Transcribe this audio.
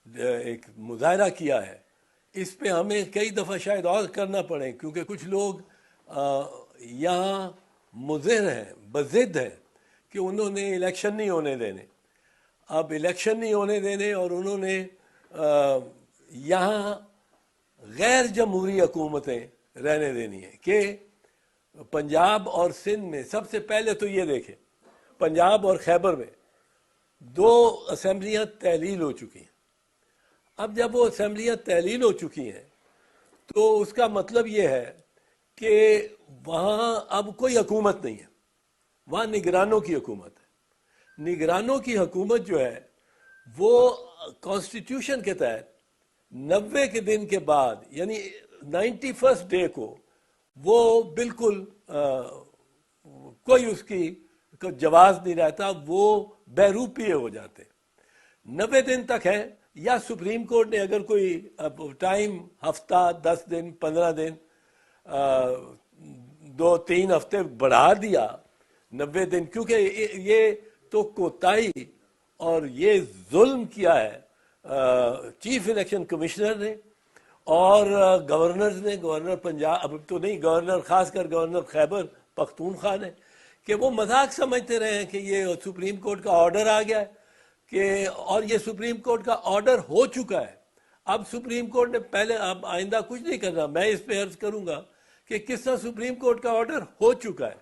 एक मुजाहरा किया है, इस पे हमें कई दफ़ा शायद और करना पड़े, क्योंकि कुछ लोग यहाँ मुज़िर हैं, बज़िद हैं कि उन्होंने इलेक्शन नहीं होने देने। अब इलेक्शन नहीं होने देने और उन्होंने यहाँ गैर जमहूरी हुकूमतें रहने देनी है कि पंजाब और सिंध में सबसे पहले तो ये देखें, पंजाब और खैबर में 2 असेंबलियाँ तहलील हो चुकी हैं। अब जब वो असेंबलियाँ तहलील हो चुकी हैं तो उसका मतलब ये है कि वहाँ अब कोई हुकूमत नहीं है, वहाँ निगरानों की हुकूमत है। निगरानों की हुकूमत जो है वो कॉन्स्टिट्यूशन के तहत 90 के दिन के बाद यानी 91st डे को वो बिल्कुल कोई उसकी को जवाब नहीं रहता, वो बहरूपीय हो जाते। 90 दिन तक है, या सुप्रीम कोर्ट ने अगर कोई टाइम हफ्ता 10 दिन 15 दिन 2-3 हफ्ते बढ़ा दिया 90 दिन, क्योंकि ये तो कोताही और ये जुल्म किया है चीफ इलेक्शन कमिश्नर ने और गवर्नर ने, गवर्नर पंजाब अब तो नहीं, गवर्नर खासकर गवर्नर खैबर पख्तूनख्वा ने, कि वो मजाक समझते रहे हैं कि ये सुप्रीम कोर्ट का ऑर्डर आ गया है कि, और ये सुप्रीम कोर्ट का ऑर्डर हो चुका है। अब सुप्रीम कोर्ट ने पहले, अब आइंदा कुछ नहीं करना, मैं इस पे अर्ज करूंगा कि किस तरह सुप्रीम कोर्ट का ऑर्डर हो चुका है।